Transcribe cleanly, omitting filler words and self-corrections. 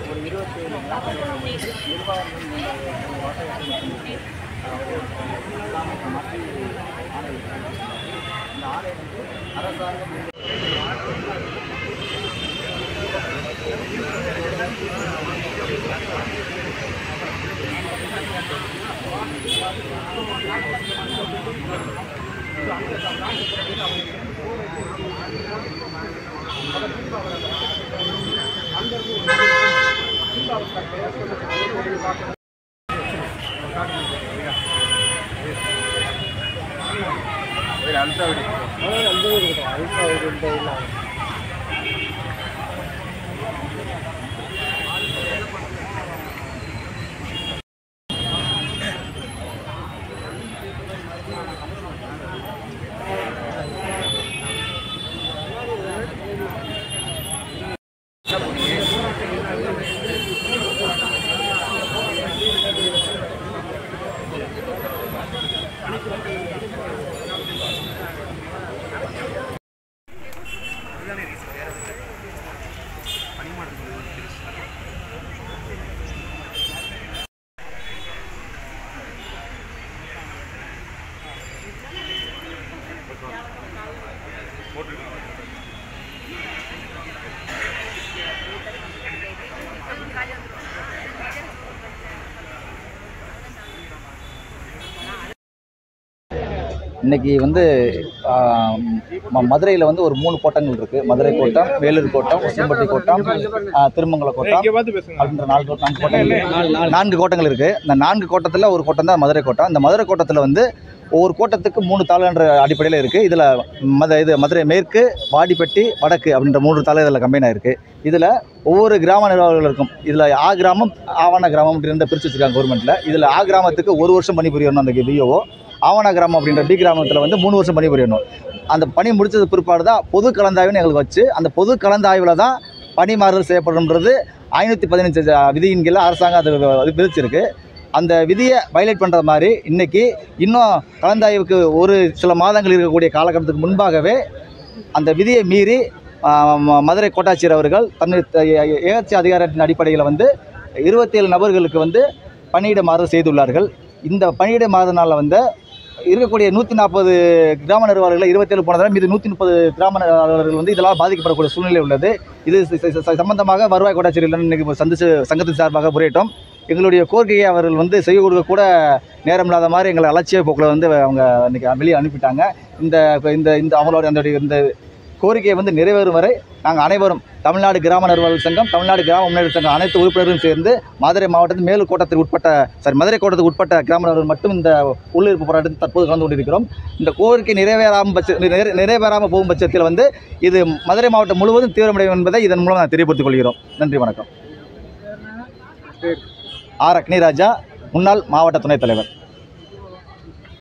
ஒரு 27 இந்த ஆலை வந்து அரசாங்கம் இன்னைக்கு வந்து மதுரையில் வந்து ஒரு 3 கோட்டங்கள் இருக்குது. மதுரை கோட்டம், வேலூர் கோட்டம், உசிலம்பட்டி கோட்டம், திருமங்கல கோட்டம் அப்படின்ற 4 கோட்டங்கள் இருக்குது. இந்த 4 கோட்டத்தில் ஒரு கோட்டம் தான் மதுரை கோட்டம். இந்த மதுரை கோட்டத்தில் வந்து ஒவ்வொரு கோட்டத்துக்கு 3 தாலுன்ற அடிப்படையில் இருக்குது. இதில் மதுரை மேற்கு, வாடிப்பட்டி, வடக்கு அப்படின்ற 3 தாலு இதில் கம்பைன் ஆகிருக்கு. இதில் ஒவ்வொரு கிராம நிர்வாகிகளுக்கும் இதில் ஆ கிராமம், ஆவண கிராமம் அப்படின்ற பிரித்து வச்சுருக்காங்க கவர்மெண்ட்டில். இதில் ஆ கிராமத்துக்கு 1 வருஷம் பணிபுரியணும் அந்த பிஓஓ. ஆவண கிராமம் அப்படின்ற பி கிராமத்தில் வந்து 3 வருஷம் பணிபுரியணும். அந்த பணி முடித்தது பிற்பாடு தான் பொது கலந்தாய்வுன்னு எங்களுக்கு வச்சு அந்த பொது கலந்தாய்வில் தான் பணி மாறுதல் செய்யப்படும்ன்றது 515 விதியின் கீழே அரசாங்கம் அது விதிச்சிருக்கு. அந்த விதியை வயலேட் பண்ணுற மாதிரி இன்றைக்கி இன்னும் கலந்தாய்வுக்கு ஒரு சில மாதங்கள் இருக்கக்கூடிய காலகட்டத்துக்கு முன்பாகவே அந்த விதியை மீறி மதுரை கோட்டாட்சியர் அவர்கள் தன்னுடைய ஏகச்சி அதிகாரத்தின் அடிப்படையில் வந்து 27 நபர்களுக்கு வந்து பணியிட மாறுதல் செய்துள்ளார்கள். இந்த பணியிட மாறுதலில் வந்து இருக்கக்கூடிய 140 கிராம நிர்வாகிகள் 27 போனதால் மீது 130 கிராம நிர்வாகிகள் வந்து இதெல்லாம் பாதிக்கப்படக்கூடிய சூழ்நிலை உள்ளது. இது சம்பந்தமாக வருவாய் கோட்டாட்சியர்கள் இன்றைக்கி சந்தித்து சங்கத்தின் சார்பாக முறையிட்டோம். எங்களுடைய கோரிக்கையை அவர்கள் வந்து செய்ய கொடுக்க கூட நேரம் இல்லாத மாதிரி எங்களை அலட்சிய போக்கில் வந்து அவங்க இன்றைக்கி வெளியே அனுப்பிட்டாங்க. இந்த அவங்களோட இந்த கோரிக்கையை வந்து நிறைவேறும் வரை நாங்கள் அனைவரும் தமிழ்நாடு கிராம நிர்வாகிகள் சங்கம், தமிழ்நாடு கிராம முன்னேற்ற சங்கம் அனைத்து உறுப்பினர்களும் சேர்ந்து மதுரை மாவட்டத்தில் மேலூர் கோட்டத்துக்கு உட்பட்ட மதுரை கோட்டத்துக்கு உட்பட்ட கிராம நிர்வாகிகள் மட்டும் இந்த உள்ளிருப்பு போராட்டத்தில் தற்போது கலந்து கொண்டிருக்கிறோம். இந்த கோரிக்கை நிறைவேறாமல் போகும் பட்சத்தில் வந்து இது மதுரை மாவட்டம் முழுவதும் தீவிரமடையும் என்பதை இதன் மூலம் நான் தெரியப்படுத்திக் கொள்கிறோம். நன்றி, வணக்கம். ஆர் அக்னிராஜா, முன்னாள் மாவட்ட துணைத் தலைவர்.